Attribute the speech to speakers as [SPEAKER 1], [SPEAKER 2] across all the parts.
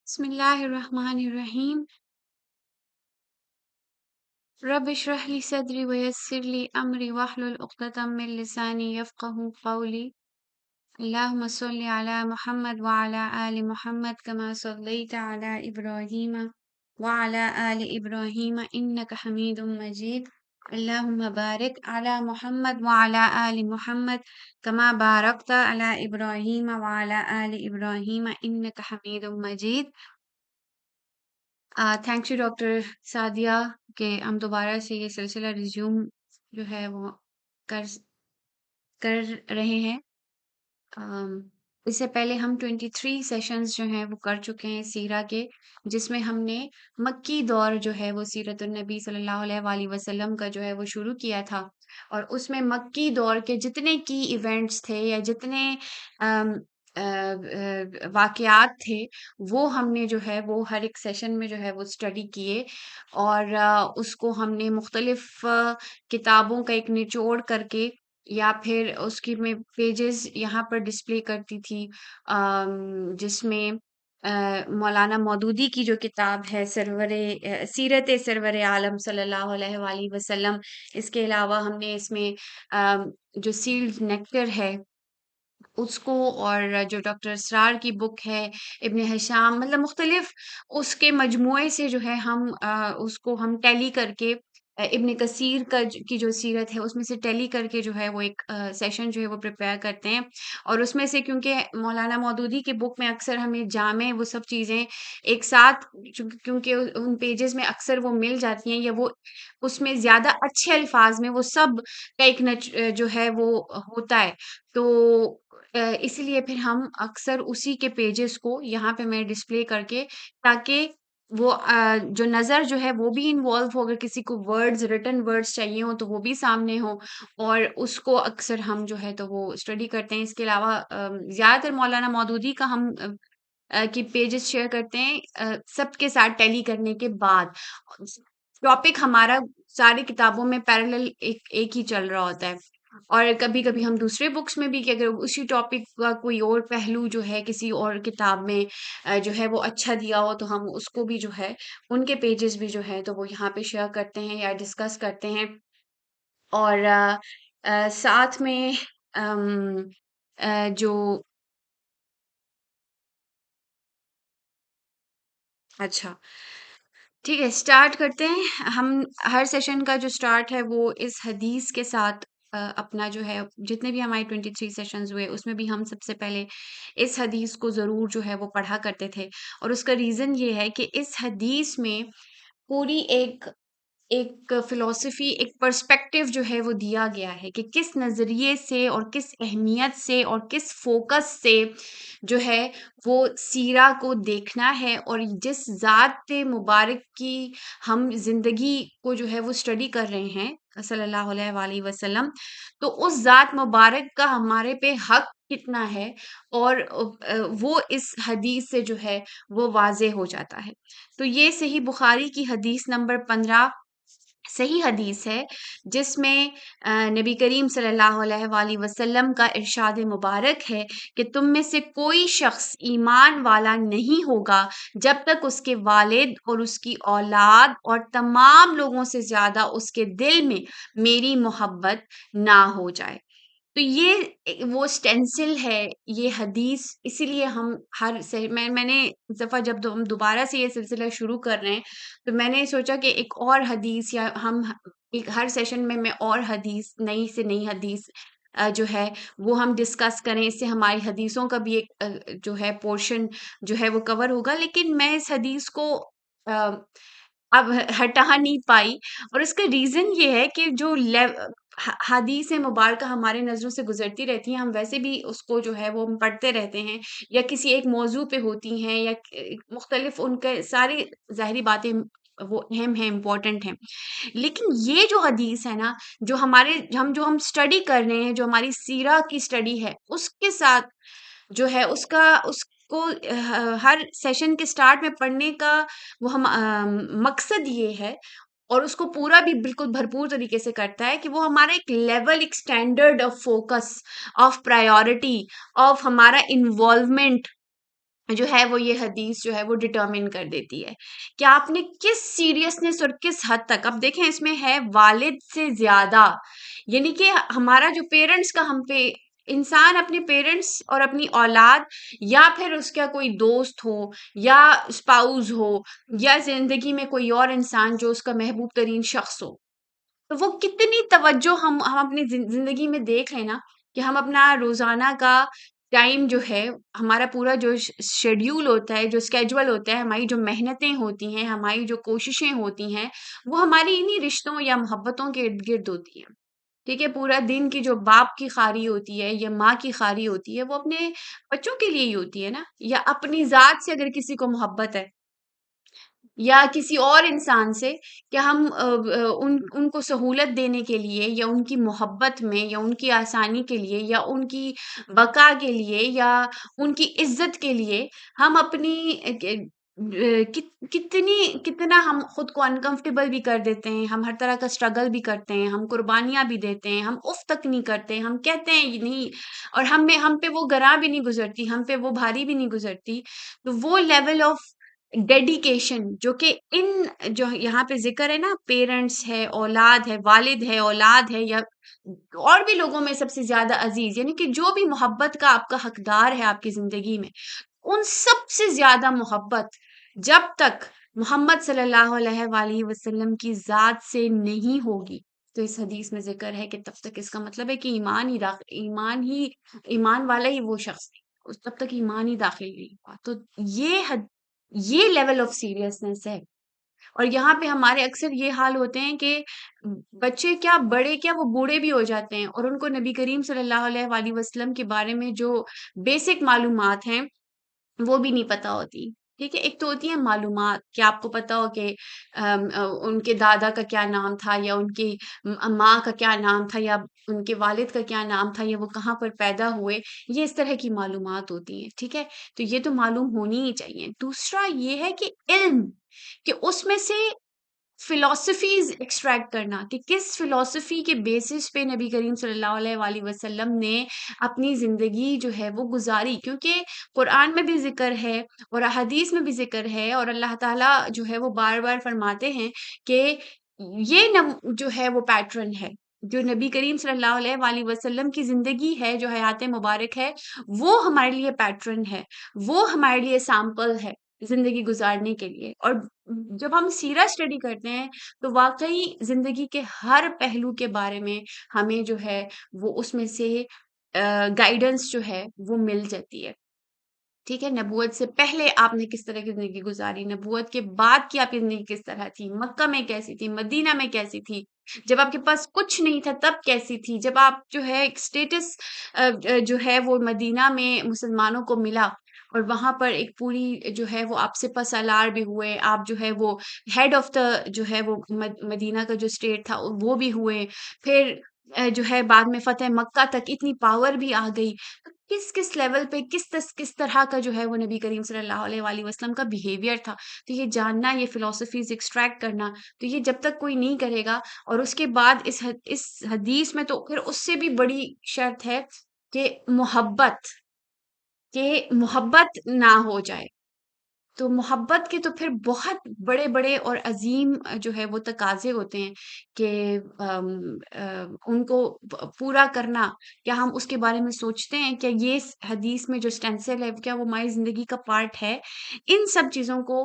[SPEAKER 1] بسم الله الرحمن الرحيم رب اشرح لي صدري ويسر لي أمري واحلل عقدة من لساني يفقه قولي اللهم صل على محمد وعلى آل محمد كما صليت على إبراهيم وعلى آل إبراهيم إنك حميد مجيد اللهم بارك على محمد وعلى آل محمد كما باركت على إبراهيم وعلى آل إبراهيم إنك حميد مجيد تھینک یو ڈاکٹر سعدیہ کہ ہم دوبارہ سے یہ سلسلہ ریزیوم جو ہے وہ کر کر رہے ہیں۔ اس سے پہلے ہم 23 سیشنز جو ہیں وہ کر چکے ہیں سیرہ کے، جس میں ہم نے مکی دور جو ہے وہ سیرت النبی صلی اللہ علیہ وآلہ وسلم کا جو ہے وہ شروع کیا تھا، اور اس میں مکی دور کے جتنے کی ایونٹس تھے یا جتنے آم، واقعات تھے وہ ہم نے جو ہے وہ ہر ایک سیشن میں جو ہے وہ اسٹڈی کیے، اور اس کو ہم نے مختلف کتابوں کا ایک نچوڑ کر کے یا پھر اس کی میں پیجز یہاں پر ڈسپلے کرتی تھی، جس میں مولانا مودودی کی جو کتاب ہے سیرت سرور عالم صلی اللہ علیہ وآلہ وسلم، اس کے علاوہ ہم نے اس میں جو سیلڈ نیکٹر ہے اس کو، اور جو ڈاکٹر اسرار کی بک ہے ابن ہشام، مطلب مختلف اس کے مجموعے سے جو ہے ہم اس کو ہم ٹیلی کر کے ابن کثیر کی جو سیرت ہے اس میں سے ٹیلی کر کے جو ہے وہ ایک سیشن جو ہے وہ پریپیئر کرتے ہیں، اور اس میں سے کیونکہ مولانا مودودی کی بک میں اکثر ہمیں جامع وہ سب چیزیں ایک ساتھ، کیونکہ ان پیجز میں اکثر وہ مل جاتی ہیں، یا وہ اس میں زیادہ اچھے الفاظ میں وہ سب کا ایک جو ہے وہ ہوتا ہے، تو اسی لیے پھر ہم اکثر اسی کے پیجز کو یہاں پہ میں ڈسپلے کر کے، تاکہ وہ جو نظر جو ہے وہ بھی انوالو ہو، اگر کسی کو ریٹن ورڈز چاہیے ہوں تو وہ بھی سامنے ہو، اور اس کو اکثر ہم جو ہے تو وہ اسٹڈی کرتے ہیں۔ اس کے علاوہ زیادہ تر مولانا مودودی کا ہم کی پیجز شیئر کرتے ہیں سب کے ساتھ ٹیلی کرنے کے بعد۔ ٹاپک ہمارا ساری کتابوں میں پیرالل ایک ہی چل رہا ہوتا ہے، اور کبھی کبھی ہم دوسرے بکس میں بھی، کہ اگر اسی ٹاپک کا کوئی اور پہلو جو ہے کسی اور کتاب میں جو ہے وہ اچھا دیا ہو تو ہم اس کو بھی جو ہے ان کے پیجز بھی جو ہے تو وہ یہاں پہ شیئر کرتے ہیں یا ڈسکس کرتے ہیں، اور ساتھ میں ام، جو اچھا ٹھیک ہے، اسٹارٹ کرتے ہیں ہم۔ ہر سیشن کا جو اسٹارٹ ہے وہ اس حدیث کے ساتھ اپنا جو ہے، جتنے بھی ہمارے 23 سیشنز ہوئے اس میں بھی ہم سب سے پہلے اس حدیث کو ضرور جو ہے وہ پڑھا کرتے تھے، اور اس کا ریزن یہ ہے کہ اس حدیث میں پوری ایک فلسفی، ایک پرسپیکٹو جو ہے وہ دیا گیا ہے کہ کس نظریے سے اور کس اہمیت سے اور کس فوکس سے جو ہے وہ سیرہ کو دیکھنا ہے، اور جس ذات مبارک کی ہم زندگی کو جو ہے وہ اسٹڈی کر رہے ہیں صلی اللہ علیہ وآلہ وسلم، تو اس ذات مبارک کا ہمارے پہ حق کتنا ہے، اور وہ اس حدیث سے جو ہے وہ واضح ہو جاتا ہے۔ تو یہ صحیح بخاری کی حدیث نمبر 15 صحیح حدیث ہے، جس میں نبی کریم صلی اللہ علیہ وآلہ وسلم کا ارشاد مبارک ہے کہ تم میں سے کوئی شخص ایمان والا نہیں ہوگا جب تک اس کے والد اور اس کی اولاد اور تمام لوگوں سے زیادہ اس کے دل میں میری محبت نہ ہو جائے۔ تو یہ وہ سٹینسل ہے یہ حدیث، اسی لیے ہم میں نے اس دفعہ جب ہم دوبارہ سے یہ سلسلہ شروع کر رہے ہیں تو میں نے سوچا کہ ایک اور حدیث، یا ہم ایک ہر سیشن میں اور حدیث، نئی سے نئی حدیث جو ہے وہ ہم ڈسکس کریں، اس سے ہماری حدیثوں کا بھی ایک جو ہے پورشن جو ہے وہ کور ہوگا، لیکن میں اس حدیث کو اب ہٹا نہیں پائی، اور اس کا ریزن یہ ہے کہ جو حدیث مبارکہ ہمارے نظروں سے گزرتی رہتی ہیں، ہم ویسے بھی اس کو جو ہے وہ ہم پڑھتے رہتے ہیں، یا کسی ایک موضوع پہ ہوتی ہیں، یا مختلف ان کے ساری ظاہری باتیں وہ اہم ہیں، امپورٹنٹ ہیں، لیکن یہ جو حدیث ہے نا، جو ہم اسٹڈی کر رہے ہیں، جو ہماری سیرہ کی اسٹڈی ہے، اس کے ساتھ جو ہے اس کو ہر سیشن کے سٹارٹ میں پڑھنے کا وہ ہم مقصد یہ ہے، اور اس کو پورا بھی بالکل بھرپور طریقے سے کرتا ہے، کہ وہ ہمارا ایک لیول، ایک standard of focus, of priority, of ہمارا انوالومنٹ جو ہے وہ یہ حدیث جو ہے وہ ڈٹرمن کر دیتی ہے کہ آپ نے کس سیریسنس اور کس حد تک، اب دیکھیں اس میں ہے والد سے زیادہ، یعنی کہ ہمارا جو پیرنٹس کا ہم پہ، انسان اپنے پیرنٹس اور اپنی اولاد، یا پھر اس کا کوئی دوست ہو یا اسپاؤز ہو یا زندگی میں کوئی اور انسان جو اس کا محبوب ترین شخص ہو، تو وہ کتنی توجہ ہم اپنی زندگی میں دیکھ لیں نا، کہ ہم اپنا روزانہ کا ٹائم جو ہے، ہمارا پورا جو شیڈیول ہوتا ہے، جو اسکیجول ہوتا ہے، ہماری جو محنتیں ہوتی ہیں، ہماری جو کوششیں ہوتی ہیں، وہ ہماری انہی رشتوں یا محبتوں کے ارد گرد ہوتی ہیں. ٹھیک ہے، پورا دن کی جو باپ کی خاری ہوتی ہے یا ماں کی خاری ہوتی ہے، وہ اپنے بچوں کے لیے ہی ہوتی ہے نا، یا اپنی ذات سے اگر کسی کو محبت ہے یا کسی اور انسان سے، کہ ہم ان کو سہولت دینے کے لیے یا ان کی محبت میں یا ان کی آسانی کے لیے یا ان کی بقا کے لیے یا ان کی عزت کے لیے ہم اپنی کتنا ہم خود کو انکمفرٹیبل بھی کر دیتے ہیں، ہم ہر طرح کا اسٹرگل بھی کرتے ہیں، ہم قربانیاں بھی دیتے ہیں، ہم اف تک نہیں کرتے، ہم کہتے ہیں یہ نہیں، اور ہم پہ وہ گراں بھی نہیں گزرتی، ہم پہ وہ بھاری بھی نہیں گزرتی. تو وہ لیول آف ڈیڈیکیشن جو کہ جو یہاں پہ ذکر ہے نا، پیرنٹس ہے، اولاد ہے، والد ہے، اولاد ہے، یا اور بھی لوگوں میں سب سے زیادہ عزیز، یعنی کہ جو بھی محبت کا آپ کا حقدار ہے آپ کی زندگی میں، ان سب سے زیادہ محبت جب تک محمد صلی اللہ علیہ وآلہ وسلم کی ذات سے نہیں ہوگی، تو اس حدیث میں ذکر ہے کہ تب تک، اس کا مطلب ہے کہ ایمان والا ہی وہ شخص ہے، تب تک ایمان ہی داخل نہیں ہوا. تو یہ لیول آف سیریسنس ہے. اور یہاں پہ ہمارے اکثر یہ حال ہوتے ہیں کہ بچے کیا، بڑے کیا، وہ بوڑھے بھی ہو جاتے ہیں اور ان کو نبی کریم صلی اللہ علیہ وآلہ وسلم کے بارے میں جو بیسک معلومات ہیں وہ بھی نہیں پتا ہوتی. ٹھیک ہے، ایک تو ہوتی ہے معلومات کہ آپ کو پتا ہو کہ ان کے دادا کا کیا نام تھا، یا ان کی ماں کا کیا نام تھا، یا ان کے والد کا کیا نام تھا، یا وہ کہاں پر پیدا ہوئے، یہ اس طرح کی معلومات ہوتی ہیں. ٹھیک ہے، تو یہ تو معلوم ہونی ہی چاہیے. دوسرا یہ ہے کہ علم، کہ اس میں سے فلاسفیز ایکسٹریکٹ کرنا، کہ کس فلاسفی کے بیسس پہ نبی کریم صلی اللہ علیہ وآلہ وسلم نے اپنی زندگی جو ہے وہ گزاری. کیونکہ قرآن میں بھی ذکر ہے اور احادیث میں بھی ذکر ہے، اور اللہ تعالیٰ جو ہے وہ بار بار فرماتے ہیں کہ یہ جو ہے وہ پیٹرن ہے، جو نبی کریم صلی اللہ علیہ وآلہ وسلم کی زندگی ہے، جو حیات مبارک ہے، وہ ہمارے لیے پیٹرن ہے، وہ ہمارے لیے سیمپل ہے زندگی گزارنے کے لیے. اور جب ہم سیرہ اسٹڈی کرتے ہیں تو واقعی زندگی کے ہر پہلو کے بارے میں ہمیں جو ہے وہ اس میں سے گائیڈنس جو ہے وہ مل جاتی ہے. ٹھیک ہے، نبوت سے پہلے آپ نے کس طرح کی زندگی گزاری، نبوت کے بعد کی آپ کی زندگی کس طرح تھی، مکہ میں کیسی تھی، مدینہ میں کیسی تھی، جب آپ کے پاس کچھ نہیں تھا تب کیسی تھی، جب آپ جو ہے ایک اسٹیٹس جو ہے وہ مدینہ میں مسلمانوں کو ملا اور وہاں پر ایک پوری جو ہے وہ آپ سے پسالار بھی ہوئے، آپ جو ہے وہ ہیڈ آف دا جو ہے وہ مدینہ کا جو اسٹیٹ تھا وہ بھی ہوئے، پھر جو ہے بعد میں فتح مکہ تک اتنی پاور بھی آ گئی. کس کس لیول پہ کس طرح کا جو ہے وہ نبی کریم صلی اللہ علیہ وآلہ وسلم کا بیہیویئر تھا. تو یہ جاننا، یہ فلسفیز ایکسٹریکٹ کرنا، تو یہ جب تک کوئی نہیں کرے گا. اور اس کے بعد اس حدیث میں تو پھر اس سے بھی بڑی شرط ہے کہ محبت نہ ہو جائے. تو محبت کے تو پھر بہت بڑے بڑے اور عظیم جو ہے وہ تقاضے ہوتے ہیں کہ ان کو پورا کرنا. کیا ہم اس کے بارے میں سوچتے ہیں؟ کیا یہ حدیث میں جو اسٹینسل ہے کیا وہ ہماری زندگی کا پارٹ ہے؟ ان سب چیزوں کو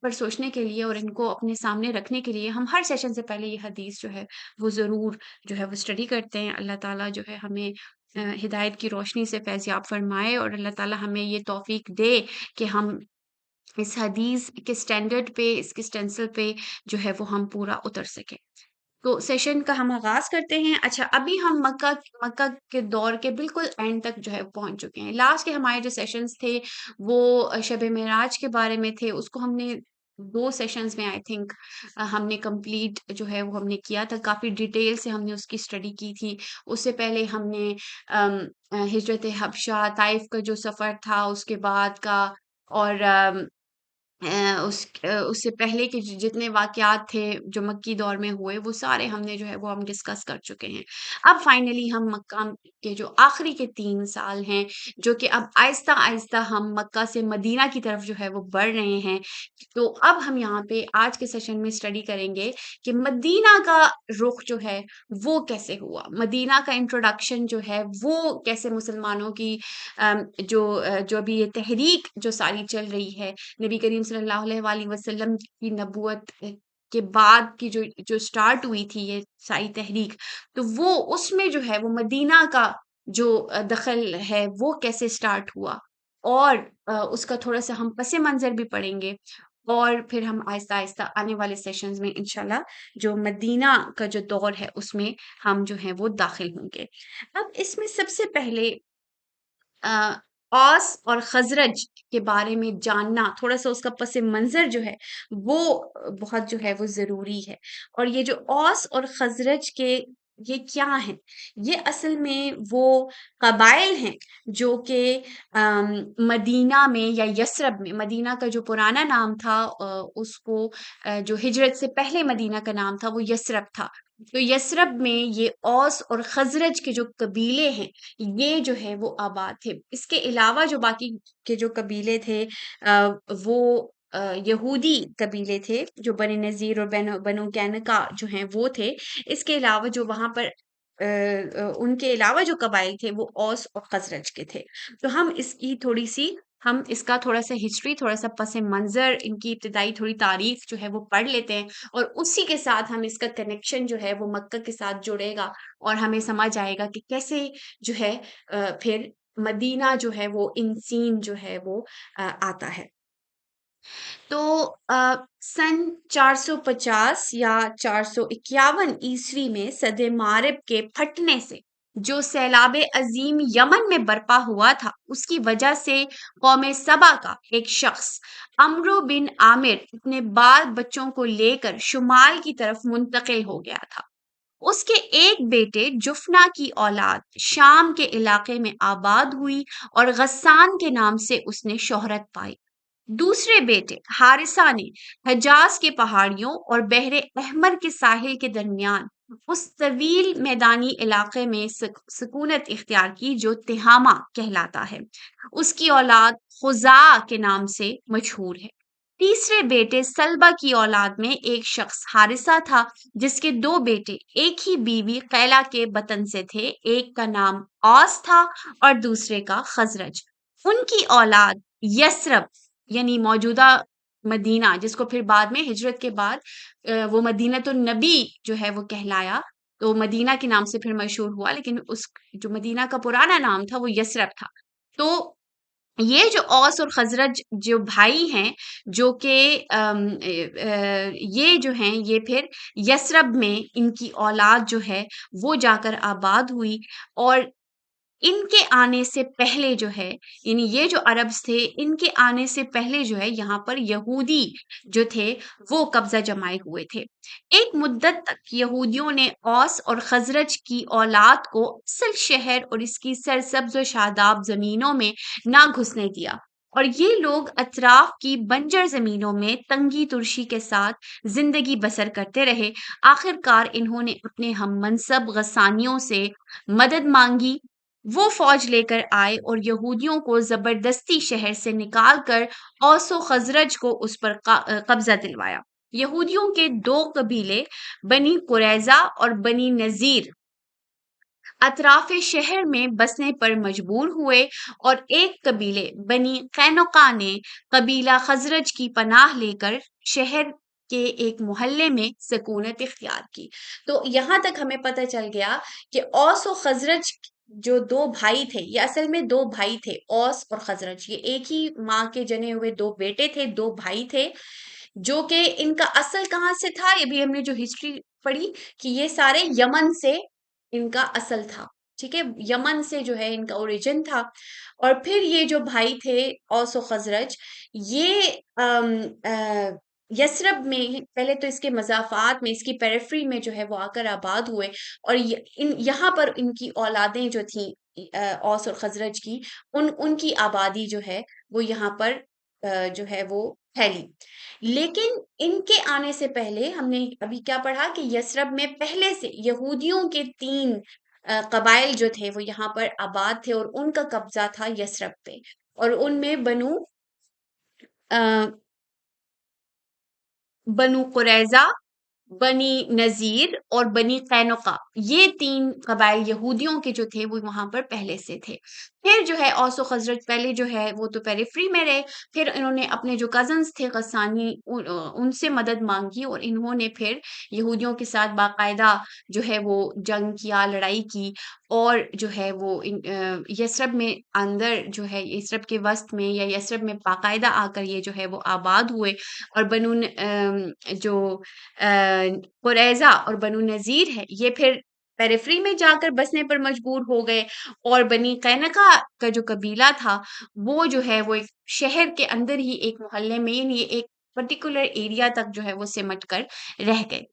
[SPEAKER 1] پر سوچنے کے لیے اور ان کو اپنے سامنے رکھنے کے لیے ہم ہر سیشن سے پہلے یہ حدیث جو ہے وہ ضرور جو ہے وہ اسٹڈی کرتے ہیں. اللہ تعالیٰ جو ہے ہمیں ہدایت کی روشنی سے فیضیاب فرمائے، اور اللہ تعالیٰ ہمیں یہ توفیق دے کہ ہم اس حدیث کے سٹینڈرڈ پہ، اس کے سٹینسل پہ جو ہے وہ ہم پورا اتر سکیں. تو سیشن کا ہم آغاز کرتے ہیں. اچھا، ابھی ہم مکہ کے دور کے بالکل اینڈ تک جو ہے پہنچ چکے ہیں. لاسٹ کے ہمارے جو سیشنز تھے وہ شب معراج کے بارے میں تھے. اس کو ہم نے 2 سیشنز میں آئی تھنک ہم نے کمپلیٹ جو ہے وہ ہم نے کیا تھا. کافی ڈیٹیل سے ہم نے اس کی اسٹڈی کی تھی. اس سے پہلے ہم نے ہجرت حبشہ، طائف کا جو سفر تھا اس کے بعد کا، اور اس سے پہلے کے جتنے واقعات تھے جو مکی دور میں ہوئے وہ سارے ہم نے جو ہے وہ ہم ڈسکس کر چکے ہیں. اب فائنلی ہم مکہ کے جو آخری کے 3 سال ہیں جو کہ اب آہستہ آہستہ ہم مکہ سے مدینہ کی طرف جو ہے وہ بڑھ رہے ہیں. تو اب ہم یہاں پہ آج کے سیشن میں اسٹڈی کریں گے کہ مدینہ کا رخ جو ہے وہ کیسے ہوا، مدینہ کا انٹروڈکشن جو ہے وہ کیسے مسلمانوں کی جو ابھی یہ تحریک جو ساری چل رہی ہے نبی کریم صلی اللہ علیہ وآلہ وسلم کی نبوت کے بعد کی جو سٹارٹ ہوئی تھی یہ ساری تحریک، تو وہ اس میں جو ہے وہ مدینہ کا جو دخل ہے وہ کیسے سٹارٹ ہوا، اور اس کا تھوڑا سا ہم پس منظر بھی پڑھیں گے، اور پھر ہم آہستہ آہستہ آنے والے سیشنز میں انشاءاللہ جو مدینہ کا جو دور ہے اس میں ہم جو ہیں وہ داخل ہوں گے. اب اس میں سب سے پہلے اوس اور خزرج کے بارے میں جاننا، تھوڑا سا اس کا پس منظر جو ہے وہ بہت جو ہے وہ ضروری ہے. اور یہ جو اوس اور خزرج کے یہ کیا ہیں، یہ اصل میں وہ قبائل ہیں جو کہ مدینہ میں یا یثرب میں، مدینہ کا جو پرانا نام تھا اس کو جو ہجرت سے پہلے مدینہ کا نام تھا وہ یثرب تھا. تو یثرب میں یہ اوس اور خزرج کے جو قبیلے ہیں یہ جو ہے وہ آباد تھے. اس کے علاوہ جو باقی کے جو قبیلے تھے وہ یہودی قبیلے تھے جو بنی نذیر اور بنو کینکا جو ہیں وہ تھے. اس کے علاوہ جو وہاں پر ان کے علاوہ جو قبائل تھے وہ اوس اور خزرج کے تھے. تو ہم اس کا تھوڑا سا ہسٹری، تھوڑا سا پس منظر، ان کی ابتدائی تھوڑی تاریخ جو ہے وہ پڑھ لیتے ہیں، اور اسی کے ساتھ ہم اس کا کنیکشن جو ہے وہ مکہ کے ساتھ جڑے گا، اور ہمیں سمجھ آئے گا کہ کیسے جو ہے پھر مدینہ جو ہے وہ ان سین جو ہے وہ آتا ہے. تو سن 450 یا 451 میں صد معرب کے پھٹنے سے جو سیلاب عظیم یمن میں برپا ہوا تھا اس کی وجہ سے قوم سبا کا ایک شخص عمرو بن عامر اپنے بال بچوں کو لے کر شمال کی طرف منتقل ہو گیا تھا. اس کے ایک بیٹے جفنا کی اولاد شام کے علاقے میں آباد ہوئی اور غسان کے نام سے اس نے شہرت پائی. دوسرے بیٹے حارثہ نے حجاز کے پہاڑیوں اور بحر احمر کے ساحل کے درمیان اس طویل میدانی علاقے میں سکونت اختیار کی جو تہامہ کہلاتا ہے. اس کی اولاد خزاع کے نام سے مشہور ہے. تیسرے بیٹے سلبہ کی اولاد میں ایک شخص حارثہ تھا جس کے 2 بیٹے ایک ہی بیوی قیلا کے بطن سے تھے، ایک کا نام اوس تھا اور دوسرے کا خزرج. ان کی اولاد یثرب یعنی موجودہ مدینہ، جس کو پھر بعد میں ہجرت کے بعد وہ مدینۃ النبی جو ہے وہ کہلایا، تو مدینہ کے نام سے پھر مشہور ہوا، لیکن اس جو مدینہ کا پرانا نام تھا وہ یثرب تھا. تو یہ جو اوس اور خزرج جو بھائی ہیں جو کہ یہ جو ہیں یہ پھر یثرب میں ان کی اولاد جو ہے وہ جا کر آباد ہوئی. اور ان کے آنے سے پہلے جو ہے، یعنی یہ جو عربز تھے ان کے آنے سے پہلے جو ہے یہاں پر یہودی جو تھے وہ قبضہ جمائے ہوئے تھے. ایک مدت تک یہودیوں نے اوس اور خزرج کی اولاد کو اصل شہر اور اس کی سرسبز و شاداب زمینوں میں نہ گھسنے دیا، اور یہ لوگ اطراف کی بنجر زمینوں میں تنگی ترشی کے ساتھ زندگی بسر کرتے رہے. آخر کار انہوں نے اپنے ہم منصب غسانیوں سے مدد مانگی. وہ فوج لے کر آئے اور یہودیوں کو زبردستی شہر سے نکال کر اوس و خزرج کو اس پر قبضہ دلوایا. یہودیوں کے 2 قبیلے بنی قریظہ اور بنی نذیر اطراف شہر میں بسنے پر مجبور ہوئے، اور ایک قبیلے بنی قینقاع نے قبیلہ خزرج کی پناہ لے کر شہر کے ایک محلے میں سکونت اختیار کی. تو یہاں تک ہمیں پتہ چل گیا کہ اوس و خزرج جو 2 بھائی تھے، یہ اصل میں 2 بھائی تھے، اوس اور خزرج، یہ ایک ہی ماں کے جنے ہوئے 2 بیٹے تھے، 2 بھائی تھے، جو کہ ان کا اصل کہاں سے تھا، یہ بھی ہم نے جو ہسٹری پڑھی کہ یہ سارے یمن سے ان کا اصل تھا. ٹھیک ہے، یمن سے جو ہے ان کا اوریجن تھا. اور پھر یہ جو بھائی تھے اوس و خزرج، یہ یثرب میں پہلے تو اس کے مضافات میں، اس کی پیریفری میں جو ہے وہ آ کر آباد ہوئے، اور یہاں پر ان کی اولادیں جو تھیں اوس اور خزرج کی، ان کی آبادی جو ہے وہ یہاں پر جو ہے وہ پھیلی۔ لیکن ان کے آنے سے پہلے ہم نے ابھی کیا پڑھا کہ یثرب میں پہلے سے یہودیوں کے 3 قبائل جو تھے وہ یہاں پر آباد تھے، اور ان کا قبضہ تھا یثرب پہ، اور ان میں بنو قریظہ، بنی نذیر اور بنی قینقاع، یہ 3 قبائل یہودیوں کے جو تھے وہ وہاں پر پہلے سے تھے۔ پھر جو ہے اوس و خزرج پہلے جو ہے وہ تو پیریفری میں رہے، پھر انہوں نے اپنے جو کزنس تھے غسانی ان سے مدد مانگی، اور انہوں نے پھر یہودیوں کے ساتھ باقاعدہ جو ہے وہ جنگ کیا، لڑائی کی، اور جو ہے وہ یثرب میں اندر جو ہے یثرب کے وسط میں یا یثرب میں باقاعدہ آ کر یہ جو ہے وہ آباد ہوئے، اور جو قریظہ اور بنو نذیر ہے یہ پھر پیریفری میں جا کر بسنے پر مجبور ہو گئے، اور بنی قینقاع کا جو قبیلہ تھا وہ جو ہے وہ ایک شہر کے اندر ہی ایک محلے میں، یعنی ایک پرٹیکولر ایریا تک جو ہے وہ سمٹ کر رہ گئے۔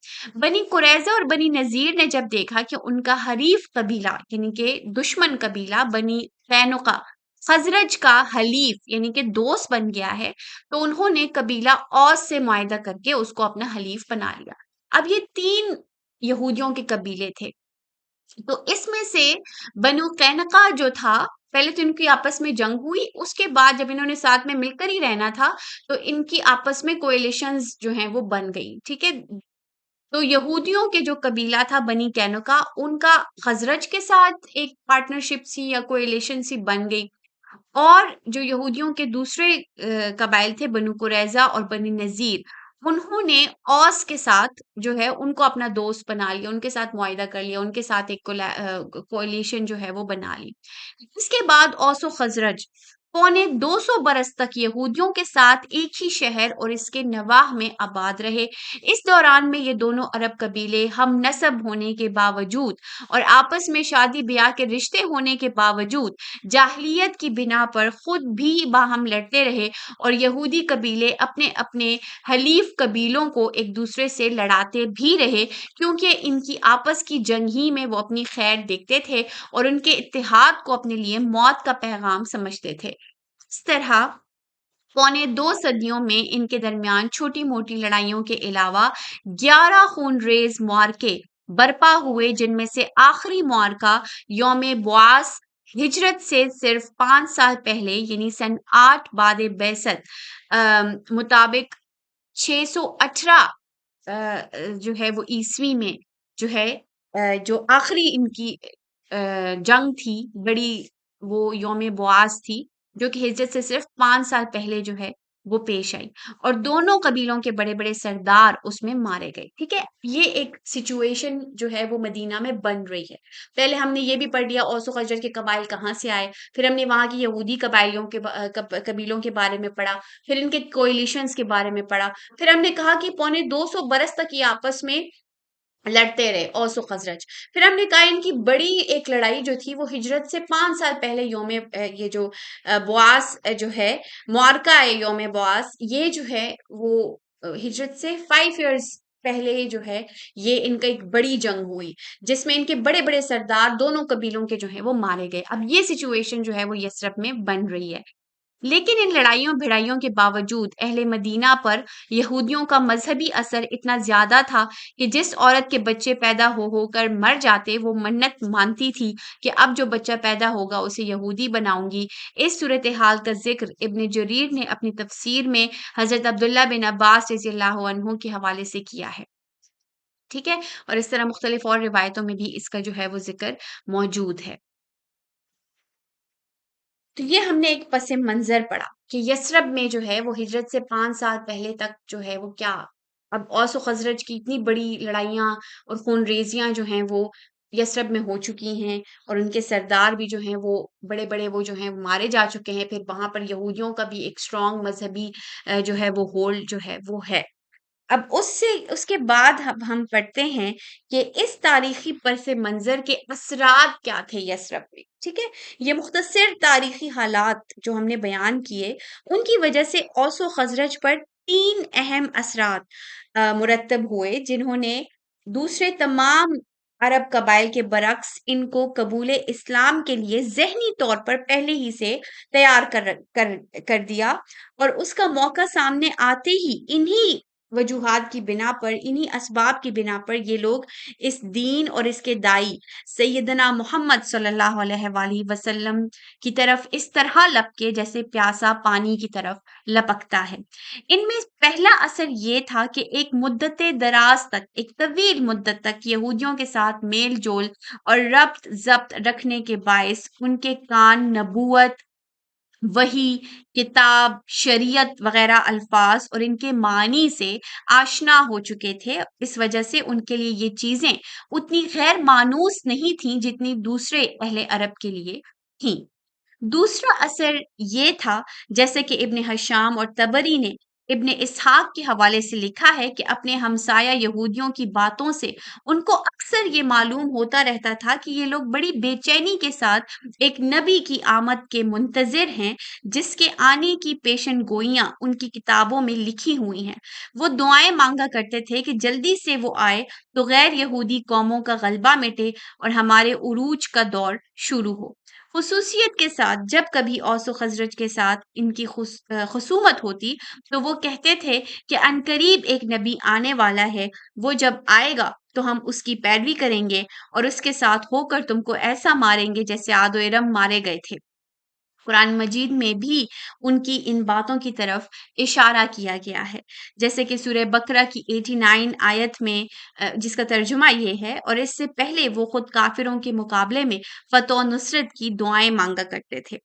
[SPEAKER 1] بنی قریظہ اور بنی نذیر نے جب دیکھا کہ ان کا حریف قبیلہ یعنی کہ دشمن قبیلہ بنی قینقاع خزرج کا حلیف یعنی کہ دوست بن گیا ہے، تو انہوں نے قبیلہ اوس سے معاہدہ کر کے اس کو اپنا حلیف بنا لیا۔ اب یہ 3 یہودیوں کے قبیلے تھے، تو اس میں سے بنو قینقاع جو تھا، پہلے تو ان کی آپس میں جنگ ہوئی، اس کے بعد جب انہوں نے ساتھ میں مل کر ہی رہنا تھا تو ان کی آپس میں کوئلیشنز جو ہیں وہ بن گئی، ٹھیک ہے۔ تو یہودیوں کے جو قبیلہ تھا بنی قینقاع، ان کا خزرج کے ساتھ ایک پارٹنرشپ سی یا کوئلیشن سی بن گئی، اور جو یہودیوں کے دوسرے قبائل تھے بنو قریظہ اور بنی نذیر، انہوں نے اوس کے ساتھ جو ہے ان کو اپنا دوست بنا لیا، ان کے ساتھ معاہدہ کر لیا، ان کے ساتھ ایک کولیشن جو ہے وہ بنا لی۔ اس کے بعد اوس و خزرج 250 برس تک یہودیوں کے ساتھ ایک ہی شہر اور اس کے نواح میں آباد رہے۔ اس دوران میں یہ دونوں عرب قبیلے ہم نسب ہونے کے باوجود اور آپس میں شادی بیاہ کے رشتے ہونے کے باوجود جاہلیت کی بنا پر خود بھی باہم لڑتے رہے، اور یہودی قبیلے اپنے اپنے حلیف قبیلوں کو ایک دوسرے سے لڑاتے بھی رہے، کیونکہ ان کی آپس کی جنگ ہی میں وہ اپنی خیر دیکھتے تھے اور ان کے اتحاد کو اپنے لیے موت کا پیغام سمجھتے تھے۔ اس طرح 2.25 صدیوں میں ان کے درمیان چھوٹی موٹی لڑائیوں کے علاوہ 11 خون ریز معرکے برپا ہوئے، جن میں سے آخری معرکہ یوم بعث ہجرت سے صرف 5 سال پہلے یعنی سن 8 بعد بعثت مطابق 618 جو ہے وہ عیسوی میں جو ہے جو آخری ان کی جنگ تھی بڑی، وہ یوم بعث تھی، جو کہ ہجرت سے صرف 5 سال پہلے جو ہے وہ پیش آئی، اور دونوں قبیلوں کے بڑے بڑے سردار اس میں مارے گئے، ٹھیک ہے۔ یہ ایک سچویشن جو ہے وہ مدینہ میں بن رہی ہے۔ پہلے ہم نے یہ بھی پڑھ لیا اوس و خزرج کے قبائل کہاں سے آئے، پھر ہم نے وہاں کی یہودی قبیلوں کے بارے میں پڑھا، پھر ان کے کوئلیشنز کے بارے میں پڑھا، پھر ہم نے کہا کہ 250 برس تک یہ آپس میں لڑتے رہے اوس و خزرج۔ پھر ہم نے کہا ان کی بڑی ایک لڑائی جو تھی وہ ہجرت سے 5 سال پہلے یوم یہ جو بعث جو ہے معرکہ ہے یوم بعث، یہ جو ہے وہ ہجرت سے 5 ایئرز پہلے جو ہے یہ ان کا ایک بڑی جنگ ہوئی، جس میں ان کے بڑے بڑے سردار دونوں قبیلوں کے جو ہیں وہ مارے گئے۔ اب یہ سچویشن جو ہے وہ یثرب میں بن رہی ہے، لیکن ان لڑائیوں بھڑائیوں کے باوجود اہل مدینہ پر یہودیوں کا مذہبی اثر اتنا زیادہ تھا کہ جس عورت کے بچے پیدا ہو کر مر جاتے وہ منت مانتی تھی کہ اب جو بچہ پیدا ہوگا اسے یہودی بناؤں گی۔ اس صورتحال کا ذکر ابن جریر نے اپنی تفسیر میں حضرت عبداللہ بن عباس رضی اللہ عنہ کے حوالے سے کیا ہے، ٹھیک ہے، اور اس طرح مختلف اور روایتوں میں بھی اس کا جو ہے وہ ذکر موجود ہے۔ تو یہ ہم نے ایک پس منظر پڑا کہ یثرب میں جو ہے وہ ہجرت سے 5 سال پہلے تک جو ہے وہ کیا، اب اوس و خزرج کی اتنی بڑی لڑائیاں اور خون ریزیاں جو ہیں وہ یثرب میں ہو چکی ہیں، اور ان کے سردار بھی جو ہیں وہ بڑے بڑے وہ جو ہیں وہ مارے جا چکے ہیں، پھر وہاں پر یہودیوں کا بھی ایک اسٹرانگ مذہبی جو ہے وہ ہولڈ جو ہے وہ ہے۔ اب اس کے بعد ہم پڑھتے ہیں کہ اس تاریخی پس منظر کے اثرات کیا تھے یثرب میں، ٹھیک ہے۔ یہ مختصر تاریخی حالات جو ہم نے بیان کیے، ان کی وجہ سے اوس و خزرج پر 3 اہم اثرات مرتب ہوئے، جنہوں نے دوسرے تمام عرب قبائل کے برعکس ان کو قبول اسلام کے لیے ذہنی طور پر پہلے ہی سے تیار کر دیا، اور اس کا موقع سامنے آتے ہی انہی وجوہات کی بنا پر، انہی اسباب کی بنا پر یہ لوگ اس دین اور اس کے دائی سیدنا محمد صلی اللہ علیہ وآلہ وسلم کی طرف اس طرح لپکے جیسے پیاسا پانی کی طرف لپکتا ہے۔ ان میں پہلا اثر یہ تھا کہ ایک مدت دراز تک، ایک طویل مدت تک یہودیوں کے ساتھ میل جول اور ربط ضبط رکھنے کے باعث ان کے کان نبوت، وحی، کتاب، شریعت وغیرہ الفاظ اور ان کے معنی سے آشنا ہو چکے تھے۔ اس وجہ سے ان کے لیے یہ چیزیں اتنی غیر مانوس نہیں تھیں جتنی دوسرے اہل عرب کے لیے تھیں۔ دوسرا اثر یہ تھا، جیسے کہ ابن حشام اور طبری نے ابن اسحاق کے حوالے سے لکھا ہے، کہ اپنے ہمسایہ یہودیوں کی باتوں سے ان کو اکثر یہ معلوم ہوتا رہتا تھا کہ یہ لوگ بڑی بے چینی کے ساتھ ایک نبی کی آمد کے منتظر ہیں، جس کے آنے کی پیشن گوئیاں ان کی کتابوں میں لکھی ہوئی ہیں۔ وہ دعائیں مانگا کرتے تھے کہ جلدی سے وہ آئے تو غیر یہودی قوموں کا غلبہ مٹے اور ہمارے عروج کا دور شروع ہو۔ خصوصیت کے ساتھ جب کبھی اوس و خزرج کے ساتھ ان کی خصومت ہوتی تو وہ کہتے تھے کہ عنقریب ایک نبی آنے والا ہے، وہ جب آئے گا تو ہم اس کی پیروی کریں گے اور اس کے ساتھ ہو کر تم کو ایسا ماریں گے جیسے عاد و ارم مارے گئے تھے۔ قرآن مجید میں بھی ان کی ان باتوں کی طرف اشارہ کیا گیا ہے، جیسے کہ سورہ بقرہ کی 89 آیت میں، جس کا ترجمہ یہ ہے، اور اس سے پہلے وہ خود کافروں کے مقابلے میں فتح و نصرت کی دعائیں مانگا کرتے تھے۔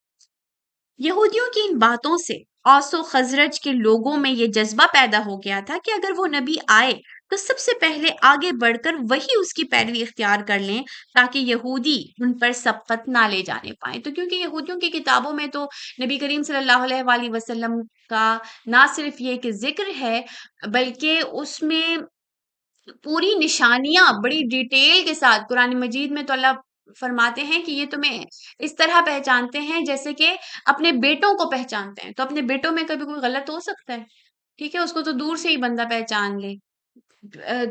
[SPEAKER 1] یہودیوں کی ان باتوں سے اوس و خزرج کے لوگوں میں یہ جذبہ پیدا ہو گیا تھا کہ اگر وہ نبی آئے تو سب سے پہلے آگے بڑھ کر وہی اس کی پیروی اختیار کر لیں، تاکہ یہودی ان پر سبقت نہ لے جانے پائیں۔ تو کیونکہ یہودیوں کی کتابوں میں تو نبی کریم صلی اللہ علیہ وآلہ وسلم کا نہ صرف یہ کہ ذکر ہے، بلکہ اس میں پوری نشانیاں بڑی ڈیٹیل کے ساتھ قرآن مجید میں تو اللہ فرماتے ہیں کہ یہ تمہیں اس طرح پہچانتے ہیں جیسے کہ اپنے بیٹوں کو پہچانتے ہیں۔ تو اپنے بیٹوں میں کبھی کوئی غلط ہو سکتا ہے؟ ٹھیک ہے، اس کو تو دور سے ہی بندہ پہچان لے۔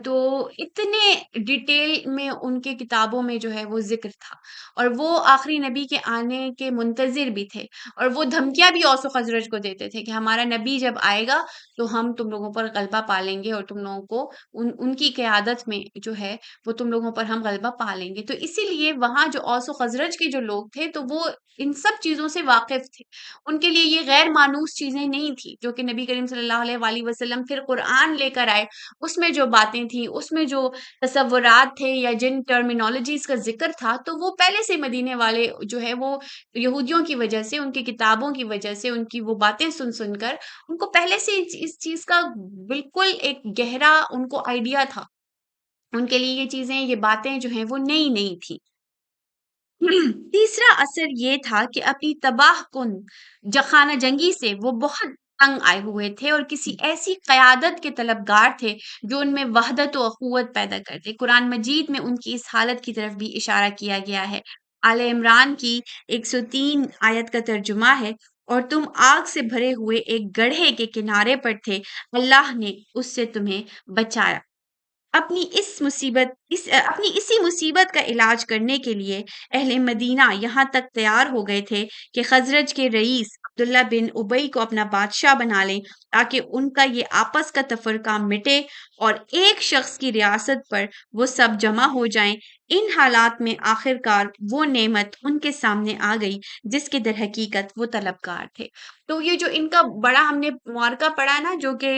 [SPEAKER 1] تو اتنے ڈیٹیل میں ان کے کتابوں میں جو ہے وہ ذکر تھا، اور وہ آخری نبی کے آنے کے منتظر بھی تھے، اور وہ دھمکیاں بھی اوس و خزرج کو دیتے تھے کہ ہمارا نبی جب آئے گا تو ہم تم لوگوں پر غلبہ پالیں گے، اور تم لوگوں کو ان کی قیادت میں جو ہے وہ تم لوگوں پر ہم غلبہ پالیں گے۔ تو اسی لیے وہاں جو اوس و خزرج کے جو لوگ تھے تو وہ ان سب چیزوں سے واقف تھے، ان کے لیے یہ غیر مانوس چیزیں نہیں تھی جو کہ نبی کریم صلی اللہ علیہ وآلہ وسلم پھر قرآن لے کر آئے، اس میں جو باتیں تھیں، اس میں جو تصورات تھے یا جن ٹرمینالوجیز کا ذکر تھا، تو وہ پہلے سے مدینے والے جو ہے وہ یہودیوں کی وجہ سے، ان کی کتابوں کی وجہ سے، ان کی وہ باتیں سن سن کر ان کو پہلے سے اس چیز کا بالکل ایک گہرا ان کو آئیڈیا تھا۔ ان کے لیے یہ چیزیں، یہ باتیں جو ہیں وہ نئی نہیں تھی۔ تیسرا اثر یہ تھا کہ اپنی تباہ کن خانہ جنگی سے وہ بہت تنگ آئے ہوئے تھے، اور کسی ایسی قیادت کے طلبگار تھے جو ان میں وحدت و اخوت پیدا کرتے۔ قرآن مجید میں ان کی اس حالت کی طرف بھی اشارہ کیا گیا ہے۔ آل عمران کی 103 آیت کا ترجمہ ہے، اور تم آگ سے بھرے ہوئے ایک گڑھے کے کنارے پر تھے، اللہ نے اس سے تمہیں بچایا۔ اپنی اسی مصیبت کا علاج کرنے کے لیے اہل مدینہ یہاں تک تیار ہو گئے تھے کہ خزرج کے رئیس عبداللہ بن ابئی کو اپنا بادشاہ بنا لیں، تاکہ ان کا یہ آپس کا تفرقہ مٹے اور ایک شخص کی ریاست پر وہ سب جمع ہو جائیں۔ ان حالات میں آخر کار وہ نعمت ان کے سامنے آ گئی جس کے در حقیقت وہ طلبگار تھے۔ تو یہ جو ان کا بڑا ہم نے معرکہ پڑھا نا، جو کہ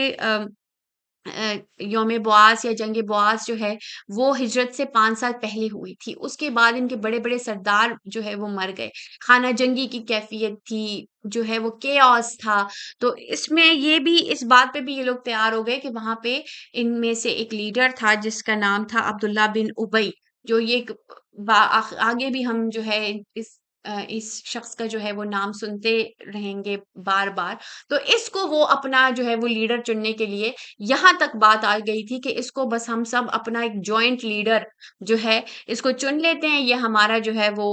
[SPEAKER 1] یوم بعاث یا جنگ بعاث جو ہے وہ ہجرت سے 5 سال پہلے ہوئی تھی۔ اس کے بعد ان کے بڑے بڑے سردار جو ہے وہ مر گئے، خانہ جنگی کی کیفیت تھی، جو ہے وہ کیوس تھا۔ تو اس میں یہ بھی، اس بات پہ بھی یہ لوگ تیار ہو گئے کہ وہاں پہ ان میں سے ایک لیڈر تھا جس کا نام تھا عبداللہ بن ابئی، جو یہ آگے بھی ہم جو ہے اس شخص کا جو ہے وہ نام سنتے رہیں گے بار بار۔ تو اس کو وہ اپنا جو ہے وہ لیڈر چننے کے لیے یہاں تک بات آ گئی تھی کہ اس کو بس ہم سب اپنا ایک جوائنٹ لیڈر جو ہے اس کو چن لیتے ہیں، یہ ہمارا جو ہے وہ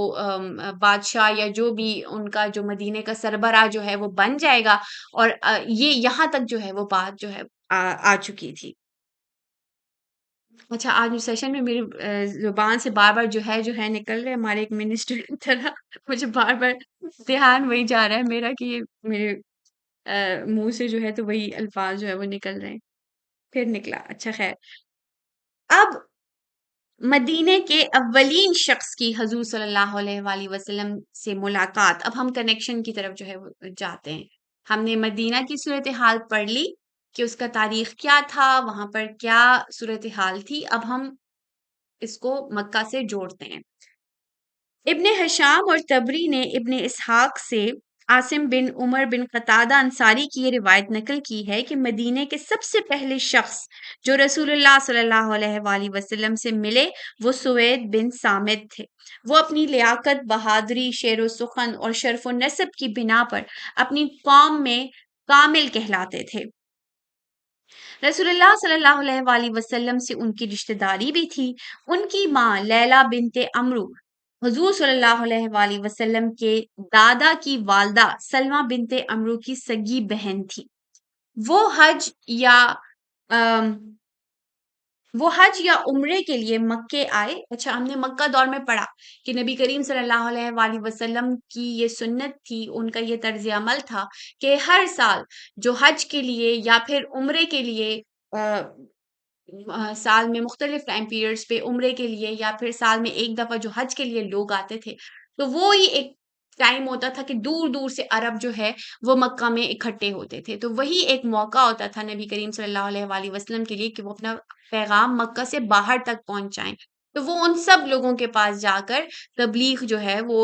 [SPEAKER 1] بادشاہ یا جو بھی ان کا جو مدینے کا سربراہ جو ہے وہ بن جائے گا، اور یہ یہاں تک جو ہے وہ بات جو ہے آ چکی تھی۔ اچھا، آج سیشن میں میری زبان سے بار-بار جو ہے نکل رہے ہیں ہمارے ایک منسٹر کی طرح مجھے بار-بار دھیان وہی جا رہا ہے میرا کہ یہ میرے منہ سے جو ہے تو وہی الفاظ جو ہے وہ نکل رہے ہیں، پھر نکلا، اچھا خیر۔ اب مدینے کے اولین شخص کی حضور صلی اللہ علیہ وآلہ وسلم سے ملاقات، اب ہم کنیکشن کی طرف جو ہے وہ جاتے ہیں۔ ہم نے مدینہ کی صورتحال پڑھ لی کہ اس کا تاریخ کیا تھا، وہاں پر کیا صورتحال تھی، اب ہم اس کو مکہ سے جوڑتے ہیں۔ ابن حشام اور تبری نے ابن اسحاق سے عاصم بن عمر بن قتادہ انصاری کی یہ روایت نقل کی ہے کہ مدینے کے سب سے پہلے شخص جو رسول اللہ صلی اللہ علیہ وآلہ وسلم سے ملے وہ سوید بن سامد تھے۔ وہ اپنی لیاقت، بہادری، شعر و سخن اور شرف و نسب کی بنا پر اپنی قوم میں کامل کہلاتے تھے۔ رسول اللہ صلی اللہ علیہ وآلہ وسلم سے ان کی رشتہ داری بھی تھی۔ ان کی ماں لیلہ بنت عمرو حضور صلی اللہ علیہ وآلہ وسلم کے دادا کی والدہ سلمہ بنت عمرو کی سگی بہن تھی۔ وہ حج یا ام، وہ حج یا عمرے کے لیے مکے آئے۔ اچھا، ہم نے مکہ دور میں پڑھا کہ نبی کریم صلی اللہ علیہ وآلہ وسلم کی یہ سنت تھی، ان کا یہ طرز عمل تھا کہ ہر سال جو حج کے لیے یا پھر عمرے کے لیے سال میں مختلف ٹائم پیریڈز پہ عمرے کے لیے یا پھر سال میں ایک دفعہ جو حج کے لیے لوگ آتے تھے، تو وہی ایک ٹائم ہوتا تھا کہ دور دور سے عرب جو ہے وہ مکہ میں اکٹھے ہوتے تھے، تو وہی ایک موقع ہوتا تھا نبی کریم صلی اللہ علیہ وآلہ وسلم کے لیے کہ وہ اپنا پیغام مکہ سے باہر تک پہنچائیں۔ تو وہ ان سب لوگوں کے پاس جا کر تبلیغ جو ہے وہ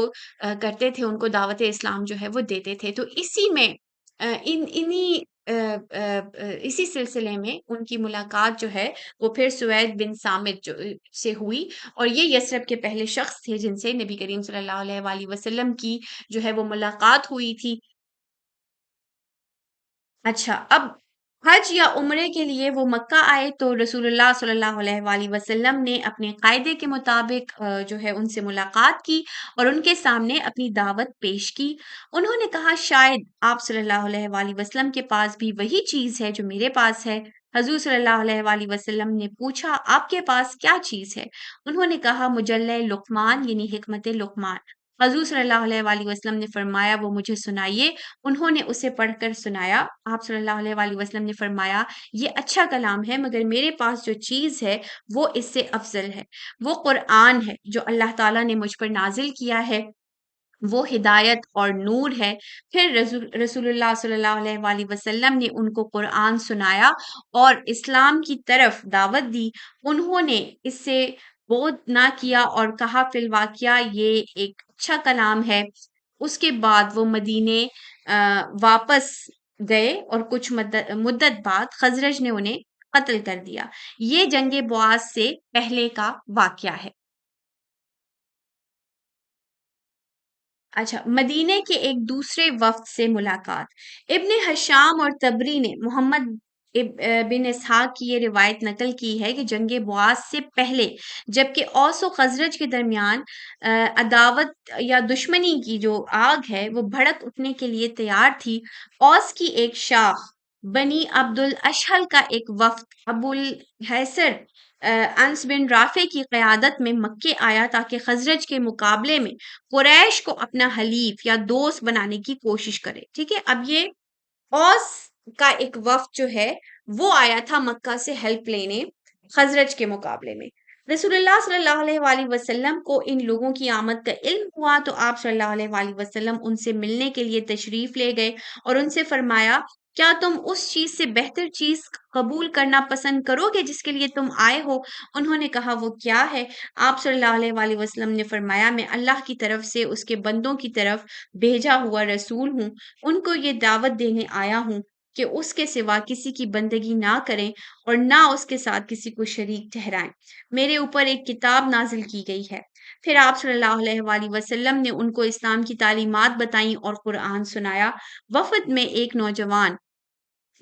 [SPEAKER 1] کرتے تھے، ان کو دعوت اسلام جو ہے وہ دیتے تھے۔ تو اسی میں انہی اسی سلسلے میں ان کی ملاقات جو ہے وہ پھر سوید بن سامد سے ہوئی، اور یہ یثرب کے پہلے شخص تھے جن سے نبی کریم صلی اللہ علیہ وآلہ وسلم کی جو ہے وہ ملاقات ہوئی تھی۔ اچھا، اب حج یا عمرے کے لیے وہ مکہ آئے تو رسول اللہ صلی اللہ علیہ وآلہ وسلم نے اپنے قاعدے کے مطابق جو ہے ان سے ملاقات کی اور ان کے سامنے اپنی دعوت پیش کی۔ انہوں نے کہا شاید آپ صلی اللہ علیہ وآلہ وسلم کے پاس بھی وہی چیز ہے جو میرے پاس ہے۔ حضور صلی اللہ علیہ وآلہ وسلم نے پوچھا آپ کے پاس کیا چیز ہے؟ انہوں نے کہا مجلہ لقمان یعنی حکمت لقمان۔ حضور صلی اللہ علیہ وآلہ وسلم نے فرمایا وہ مجھے سنائیے۔ انہوں نے اسے پڑھ کر سنایا۔ آپ صلی اللہ علیہ وآلہ وسلم نے فرمایا یہ اچھا کلام ہے، مگر میرے پاس جو چیز ہے وہ اس سے افضل ہے۔ وہ قرآن ہے جو اللہ تعالیٰ نے مجھ پر نازل کیا ہے، وہ ہدایت اور نور ہے۔ پھر رسول اللہ صلی اللہ علیہ وآلہ وسلم نے ان کو قرآن سنایا اور اسلام کی طرف دعوت دی۔ انہوں نے اس سے بود نہ کیا اور کہا فی الواقعہ یہ ایک اچھا کلام ہے۔ اس کے بعد وہ مدینے واپس گئے اور کچھ مدت بعد خزرج نے انہیں قتل کر دیا۔ یہ جنگ بعاث سے پہلے کا واقعہ ہے۔ اچھا، مدینے کے ایک دوسرے وفد سے ملاقات۔ ابن حشام اور تبری نے محمد بن اسحاق کی یہ روایت نقل کی ہے کہ جنگ بعاث سے پہلے جبکہ اوس و خزرج کے درمیان عداوت یا دشمنی کی جو آگ ہے وہ بھڑک اٹھنے کے لیے تیار تھی، اوس کی ایک شاخ بنی عبد الاشہل کا ایک وفد ابو الحیثر انس بن رافع کی قیادت میں مکے آیا تاکہ خزرج کے مقابلے میں قریش کو اپنا حلیف یا دوست بنانے کی کوشش کرے۔ ٹھیک ہے، اب یہ اوس کا ایک وفد جو ہے وہ آیا تھا مکہ سے ہیلپ لینے خزرج کے مقابلے میں۔ رسول اللہ صلی اللہ علیہ وآلہ وسلم کو ان لوگوں کی آمد کا علم ہوا تو آپ صلی اللہ علیہ وآلہ وسلم ان سے ملنے کے لیے تشریف لے گئے اور ان سے فرمایا کیا تم اس چیز سے بہتر چیز قبول کرنا پسند کرو گے جس کے لیے تم آئے ہو؟ انہوں نے کہا وہ کیا ہے؟ آپ صلی اللہ علیہ وآلہ وسلم نے فرمایا میں اللہ کی طرف سے اس کے بندوں کی طرف بھیجا ہوا رسول ہوں، ان کو یہ دعوت دینے آیا ہوں کہ اس کے سوا کسی کی بندگی نہ کریں اور نہ اس کے ساتھ کسی کو شریک ٹھہرائیں۔ میرے اوپر ایک کتاب نازل کی گئی ہے۔ پھر آپ صلی اللہ علیہ وآلہ وسلم نے ان کو اسلام کی تعلیمات بتائیں اور قرآن سنایا۔ وفد میں ایک نوجوان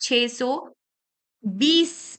[SPEAKER 1] 620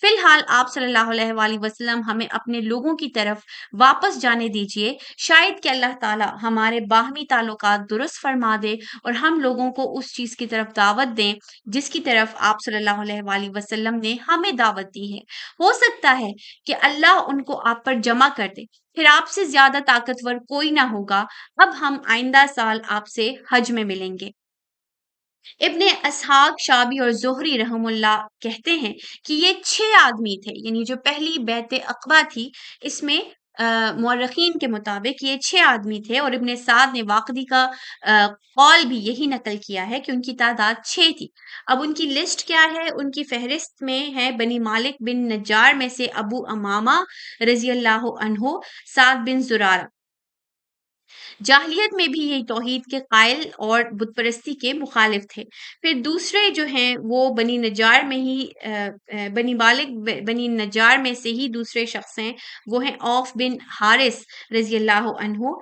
[SPEAKER 1] فی الحال آپ صلی اللہ علیہ وآلہ وسلم ہمیں اپنے لوگوں کی طرف واپس جانے دیجیے، شاید کہ اللہ تعالیٰ ہمارے باہمی تعلقات درست فرما دے اور ہم لوگوں کو اس چیز کی طرف دعوت دیں جس کی طرف آپ صلی اللہ علیہ وآلہ وسلم نے ہمیں دعوت دی ہے۔ ہو سکتا ہے کہ اللہ ان کو آپ پر جمع کر دے، پھر آپ سے زیادہ طاقتور کوئی نہ ہوگا۔ اب ہم آئندہ سال آپ سے حج میں ملیں گے۔ ابن اسحاق شابی اور زہری رحم اللہ کہتے ہیں کہ یہ 6 آدمی تھے، یعنی جو پہلی بیعت عقبہ تھی اس میں مورخین کے مطابق یہ 6 آدمی تھے، اور ابن سعد نے واقدی کا قول بھی یہی نقل کیا ہے کہ ان کی تعداد 6 تھی۔ اب ان کی لسٹ کیا ہے؟ ان کی فہرست میں ہے بنی مالک بن نجار میں سے ابو امامہ رضی اللہ عنہ، سعد بن زرارہ۔ جاہلیت میں بھی یہ توحید کے قائل اور بت پرستی کے مخالف تھے۔ پھر دوسرے جو ہیں وہ بنی نجار میں ہی بنی بالغ بنی نجار میں سے ہی دوسرے شخص ہیں، وہ ہیں اوف بن حارث رضی اللہ عنہ۔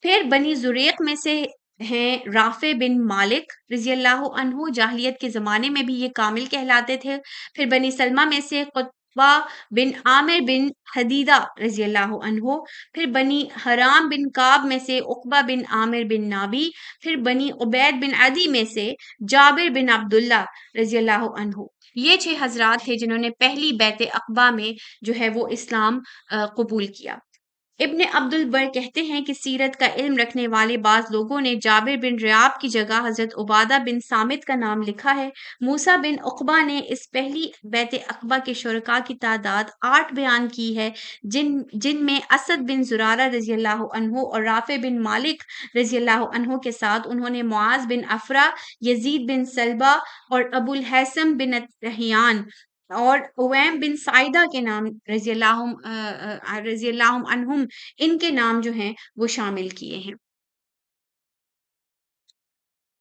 [SPEAKER 1] پھر بنی زریق میں سے ہیں رافع بن مالک رضی اللہ عنہ، جاہلیت کے زمانے میں بھی یہ کامل کہلاتے تھے۔ پھر بنی سلمہ میں سے قطبہ بن عامر بن حدیدہ رضی اللہ عنہ۔ پھر بنی حرام بن کعب میں سے عقبہ بن عامر بن نابی۔ پھر بنی عبید بن عدی میں سے جابر بن عبداللہ رضی اللہ عنہ۔ یہ 6 حضرات تھے جنہوں نے پہلی بیعت عقبہ میں جو ہے وہ اسلام قبول کیا۔ ابن عبد البر کہتے ہیں کہ سیرت کا علم رکھنے والے بعض لوگوں نے جابر بن ریاب کی جگہ حضرت عبادہ بن سامت کا نام لکھا ہے۔ موسیٰ بن عقبہ نے اس پہلی بیعت عقبہ کے شرکاء کی تعداد 8 بیان کی ہے، جن میں اسد بن زرارہ رضی اللہ عنہ اور رافع بن مالک رضی اللہ عنہ کے ساتھ انہوں نے معاذ بن افرا، یزید بن سلبہ اور ابو الحیثم بن تہیان اور اویم بن سعیدہ کے نام رضی اللہ عنہم، ان کے نام جو ہیں وہ شامل کیے ہیں۔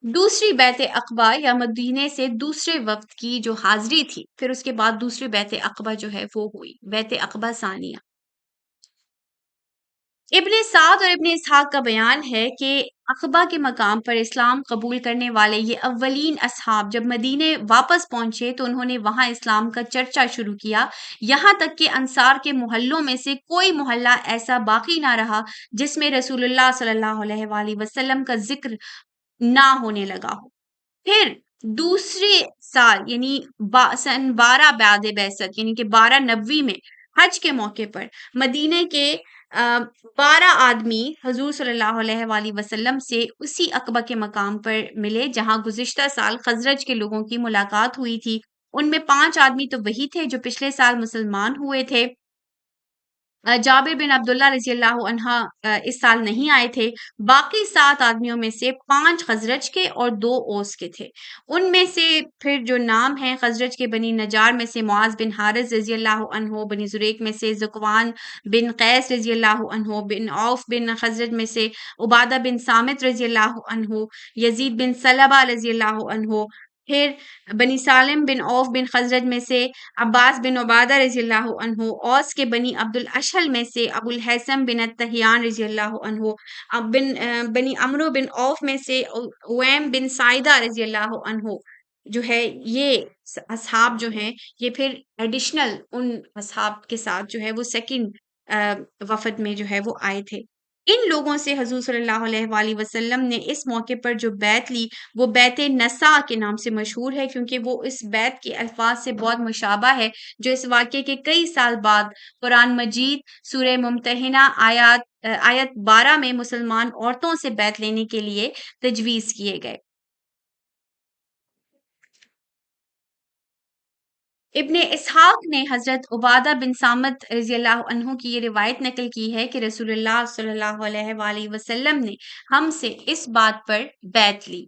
[SPEAKER 1] دوسری بیعت عقبہ یا مدینے سے دوسرے وفد کی جو حاضری تھی، پھر اس کے بعد دوسری بیعت عقبہ جو ہے وہ ہوئی، بیعت عقبہ ثانیہ۔ ابن سعد اور ابن اسحاق کا بیان ہے کہ عقبہ کے مقام پر اسلام قبول کرنے والے یہ اولین اصحاب جب مدینے واپس پہنچے تو انہوں نے وہاں اسلام کا چرچا شروع کیا، یہاں تک کہ انصار کے محلوں میں سے کوئی محلہ ایسا باقی نہ رہا جس میں رسول اللہ صلی اللہ علیہ وآلہ وسلم کا ذکر نہ ہونے لگا ہو۔ پھر دوسرے سال یعنی سن 12 بعد بعثت یعنی کہ 12 نبوی میں حج کے موقع پر مدینے کے 12 آدمی حضور صلی اللہ علیہ وآلہ وسلم سے اسی عقبہ کے مقام پر ملے جہاں گزشتہ سال خزرج کے لوگوں کی ملاقات ہوئی تھی۔ ان میں 5 آدمی تو وہی تھے جو پچھلے سال مسلمان ہوئے تھے۔ جابر بن عبداللہ رضی اللہ عنہ اس سال نہیں آئے تھے۔ باقی 7 آدمیوں میں سے 5 خزرج کے اور 2 اوس کے تھے۔ ان میں سے پھر جو نام ہیں خزرج کے بنی نجار میں سے معاذ بن حارث رضی اللہ عنہ، بنی زریق میں سے ذکوان بن قیس رضی اللہ عنہ، بن عوف بن خزرج میں سے عبادہ بن سامت رضی اللہ عنہ، یزید بن سلبہ رضی اللہ عنہ۔ پھر بنی سالم بن عوف بن خزرج میں سے عباس بن عبادہ رضی اللہ عنہ، اوس کے بنی عبد الاشہل میں سے ابو الحیثم بن التہیان رضی اللہ عنہ، بنی عمرو بن عوف میں سے اویم بن سعیدہ رضی اللہ عنہ جو ہے یہ اصحاب جو ہیں یہ پھر ایڈیشنل ان اصحاب کے ساتھ جو ہے وہ سیکنڈ وفد میں جو ہے وہ آئے تھے۔ ان لوگوں سے حضور صلی اللہ علیہ وآلہ وسلم نے اس موقع پر جو بیعت لی وہ بیعت نساء کے نام سے مشہور ہے، کیونکہ وہ اس بیعت کے الفاظ سے بہت مشابہ ہے جو اس واقعے کے کئی سال بعد قرآن مجید سورہ ممتحنہ آیت 12 میں مسلمان عورتوں سے بیعت لینے کے لیے تجویز کیے گئے۔ ابن اسحاق نے حضرت عبادہ بن سامت رضی اللہ عنہ کی یہ روایت نقل کی ہے کہ رسول اللہ صلی اللہ علیہ وآلہ وسلم نے ہم سے اس بات پر بیعت لی،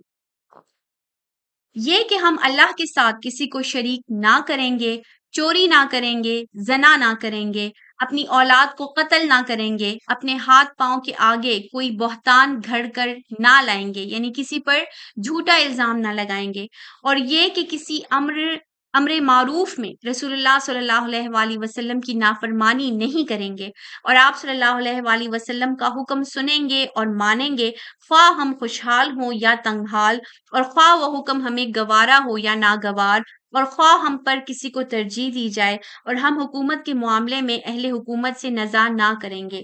[SPEAKER 1] یہ کہ ہم اللہ کے ساتھ کسی کو شریک نہ کریں گے، چوری نہ کریں گے، زنا نہ کریں گے، اپنی اولاد کو قتل نہ کریں گے، اپنے ہاتھ پاؤں کے آگے کوئی بہتان گھڑ کر نہ لائیں گے، یعنی کسی پر جھوٹا الزام نہ لگائیں گے، اور یہ کہ کسی امر معروف میں رسول اللہ صلی اللہ علیہ وآلہ وسلم کی نافرمانی نہیں کریں گے اور آپ صلی اللہ علیہ وآلہ وسلم کا حکم سنیں گے اور مانیں گے، خواہ ہم خوشحال ہوں یا تنگ حال، اور خواہ وہ حکم ہمیں گوارا ہو یا ناگوار، اور خواہ ہم پر کسی کو ترجیح دی جائے اور ہم حکومت کے معاملے میں اہل حکومت سے نزاع نہ کریں گے۔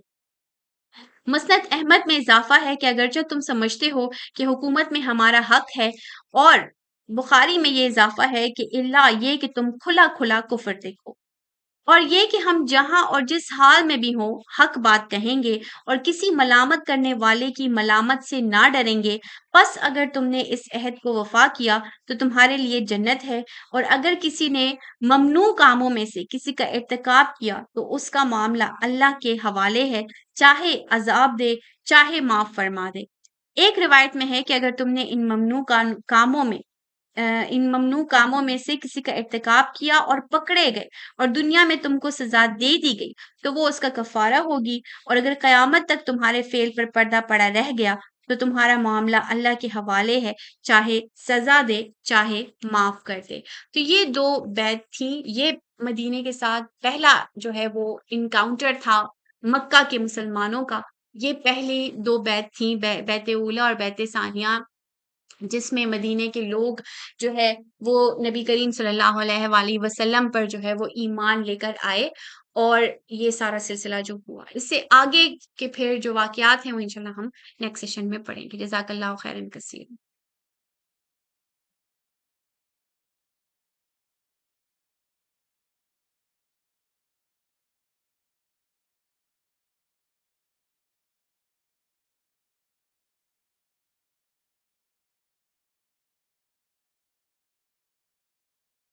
[SPEAKER 1] مسند احمد میں اضافہ ہے کہ اگرچہ تم سمجھتے ہو کہ حکومت میں ہمارا حق ہے، اور بخاری میں یہ اضافہ ہے کہ اللہ یہ کہ تم کھلا کھلا کفر دیکھو، اور یہ کہ ہم جہاں اور جس حال میں بھی ہوں حق بات کہیں گے اور کسی ملامت کرنے والے کی ملامت سے نہ ڈریں گے، پس اگر تم نے اس عہد کو وفا کیا تو تمہارے لیے جنت ہے، اور اگر کسی نے ممنوع کاموں میں سے کسی کا ارتکاب کیا تو اس کا معاملہ اللہ کے حوالے ہے، چاہے عذاب دے چاہے معاف فرما دے۔ ایک روایت میں ہے کہ اگر تم نے ان ممنوع کاموں میں سے کسی کا ارتکاب کیا اور پکڑے گئے اور دنیا میں تم کو سزا دے دی گئی تو وہ اس کا کفارہ ہوگی، اور اگر قیامت تک تمہارے فعل پر پردہ پڑا رہ گیا تو تمہارا معاملہ اللہ کے حوالے ہے، چاہے سزا دے چاہے معاف کر دے۔ تو یہ دو بیت تھی، یہ مدینے کے ساتھ پہلا جو ہے وہ انکاؤنٹر تھا مکہ کے مسلمانوں کا۔ یہ پہلی دو بیت تھیں، بیت اولا اور بیت ثانیہ، جس میں مدینے کے لوگ جو ہے وہ نبی کریم صلی اللہ علیہ وآلہ وسلم پر جو ہے وہ ایمان لے کر آئے، اور یہ سارا سلسلہ جو ہوا، اس سے آگے کے پھر جو واقعات ہیں وہ انشاءاللہ ہم نیکسٹ سیشن میں پڑھیں گے۔ جزاک اللہ خیرن کثیر۔